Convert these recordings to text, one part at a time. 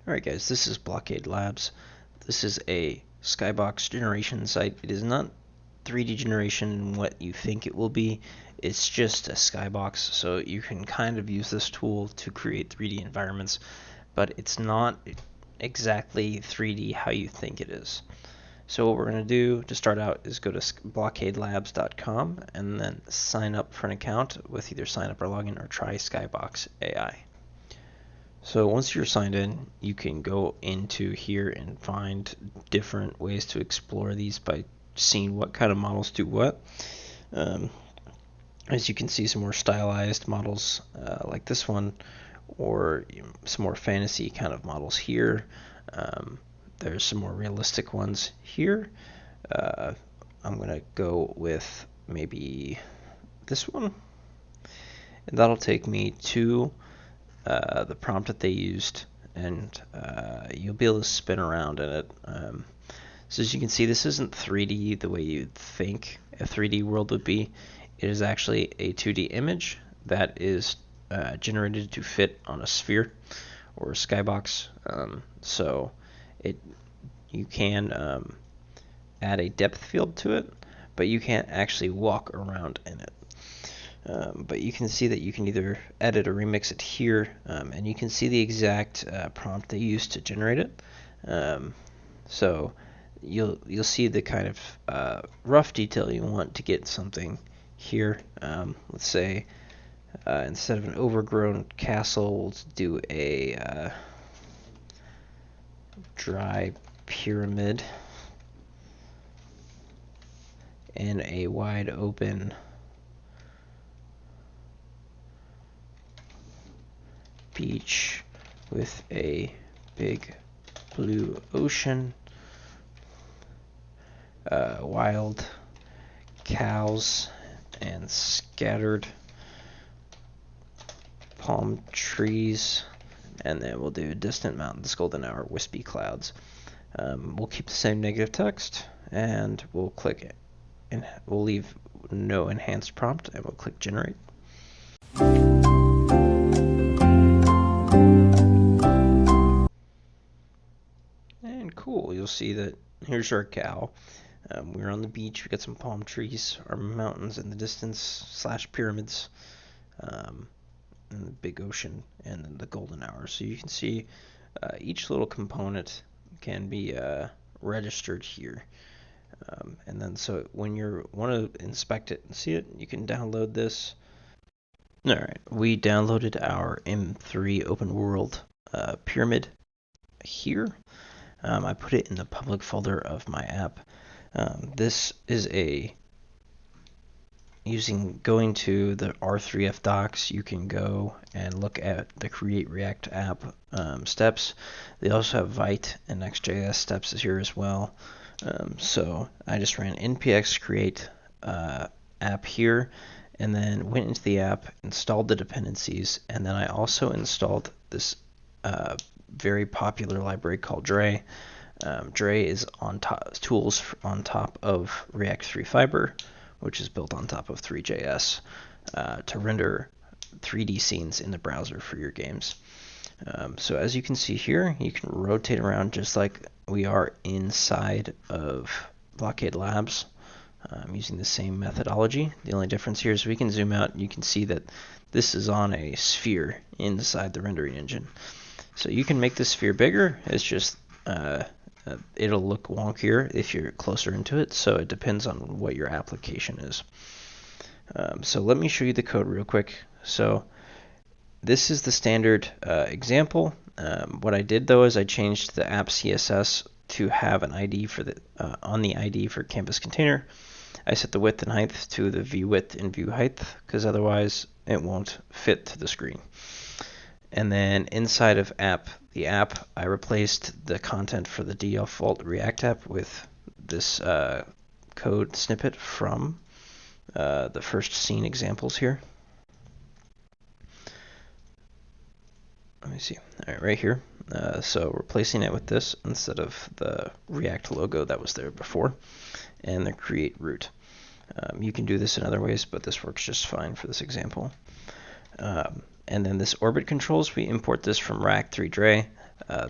Alright guys, this is Blockade Labs. This is a Skybox generation site. It is not 3D generation in what you think it will be. It's just a Skybox, so you can kind of use this tool to create 3D environments, but it's not exactly 3D how you think it is. So what we're going to do to start out is go to blockadelabs.com and then sign up for an account with either sign up or login or try Skybox AI. So once you're signed in, you can go into here and find different ways to explore these by seeing what kind of models do what. As you can see, some more stylized models like this one, or some more fantasy kind of models here. There's some more realistic ones here. I'm going to go with maybe this one, and that'll take me to the prompt that they used, and you'll be able to spin around in it. So as you can see, this isn't 3D the way you'd think a 3D world would be. It is actually a 2D image that is generated to fit on a sphere or a skybox. So you can add a depth field to it, but you can't actually walk around in it. But you can see that you can either edit or remix it here, and you can see the exact prompt they used to generate it. So you'll see the kind of rough detail you want to get something here. Let's say instead of an overgrown castle, we'll do a dry pyramid and a wide open beach with a big blue ocean, wild cows and scattered palm trees, and then we'll do distant mountains, golden hour, wispy clouds. We'll keep the same negative text, and we'll click, and we'll leave no enhanced prompt, and we'll click generate. And cool, you'll see that here's our cow. We're on the beach, we got some palm trees, our mountains in the distance, / pyramids, and the big ocean, and then the golden hour. So you can see each little component can be registered here. And then so when you want to inspect it and see it, you can download this. Alright, we downloaded our M3 open world pyramid here. I put it in the public folder of my app. This is going to the R3F docs, you can go and look at the Create React app steps. They also have Vite and Next.js steps here as well. So I just ran npx create app here, and then went into the app, installed the dependencies, and then I also installed this very popular library called Dre. Dre is tools on top of React 3 Fiber, which is built on top of 3JS to render 3D scenes in the browser for your games. So as you can see here, you can rotate around just like we are inside of Blockade Labs using the same methodology. The only difference here is we can zoom out and you can see that this is on a sphere inside the rendering engine. So you can make the sphere bigger. It's just it'll look wonkier if you're closer into it, so it depends on what your application is. So let me show you the code real quick. So this is the standard example. What I did though is I changed the app CSS to have an ID for the on the ID for canvas container. I set the width and height to the view width and view height, because otherwise it won't fit to the screen. And then inside of the app, I replaced the content for the default React app with this code snippet from the first scene examples here. Let me see. All right, right here. So replacing it with this instead of the React logo that was there before, and the create root. You can do this in other ways, but this works just fine for this example. And then this orbit controls, we import this from React 3 Dre.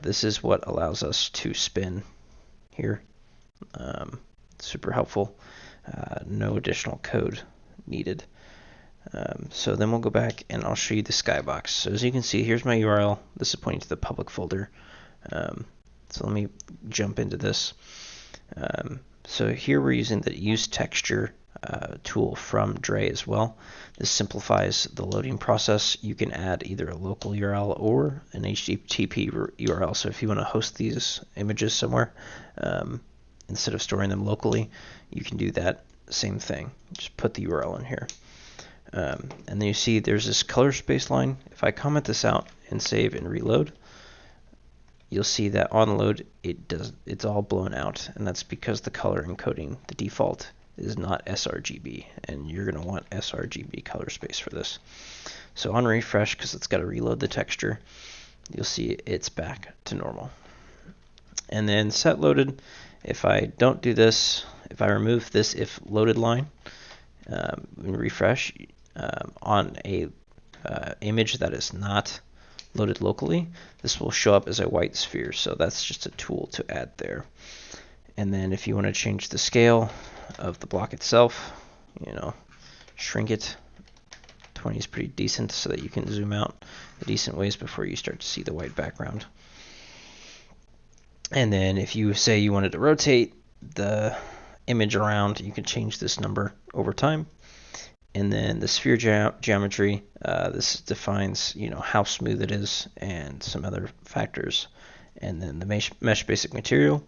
This is what allows us to spin here. Super helpful. No additional code needed. So then we'll go back and I'll show you the Skybox. So as you can see, here's my URL. This is pointing to the public folder. So let me jump into this. So here we're using the use texture tool from Dre as well. This simplifies the loading process. You can add either a local URL or an HTTP URL. So if you want to host these images somewhere, instead of storing them locally, you can do that same thing. Just put the URL in here. And then you see there's this color space line. If I comment this out and save and reload, you'll see that on load it's all blown out, and that's because the color encoding, the default, is not sRGB, and you're going to want sRGB color space for this. So on refresh, because it's got to reload the texture, you'll see it's back to normal. And then set loaded, if I don't do this, if I remove this if loaded line and refresh on a image that is not loaded locally, this will show up as a white sphere. So that's just a tool to add there. And then if you want to change the scale of the block itself, shrink it. 20 is pretty decent so that you can zoom out a decent ways before you start to see the white background. And then if you say you wanted to rotate the image around, you can change this number over time. And then the sphere geometry, this defines how smooth it is and some other factors. And then the mesh basic material,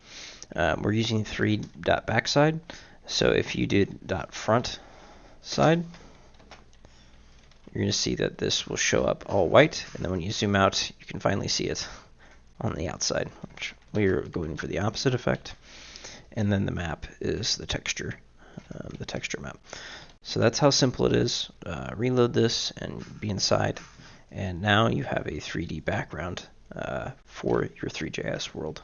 we're using 3.backside. So if you did .front side, you're going to see that this will show up all white. And then when you zoom out, you can finally see it on the outside, which we're going for the opposite effect. And then the map is the texture map. So that's how simple it is. Reload this and be inside. And now you have a 3D background for your Three.js world.